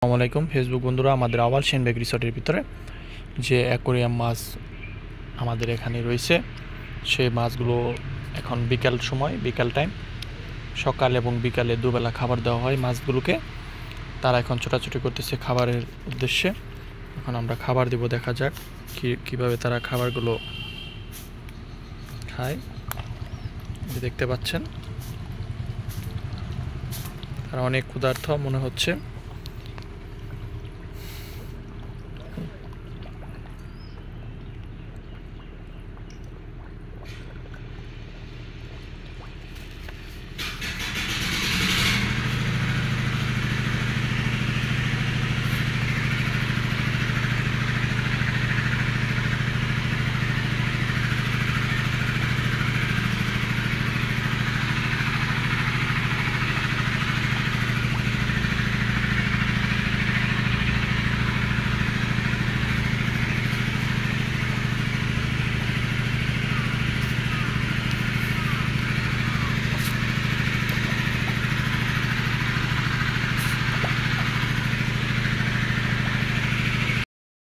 আসসালামু আলাইকুম ফেসবুক বন্ধুরা, আমাদের আওয়াল সেন বেক রিসোর্টের ভিতরে যে অ্যাকোরিয়াম মাছ আমাদের এখানে রয়েছে, সেই মাছগুলো এখন বিকাল টাইম, সকাল এবং বিকালে দুবেলা খাবার দেওয়া হয় মাছগুলোকে। তারা এখন ছোটাছুটি করতেছে খাবারের উদ্দেশ্যে। এখন আমরা খাবার দেব, দেখা যাক কীভাবে তারা খাবারগুলো খায়। দেখতে পাচ্ছেন তারা অনেক ক্ষুধার্ত মনে হচ্ছে।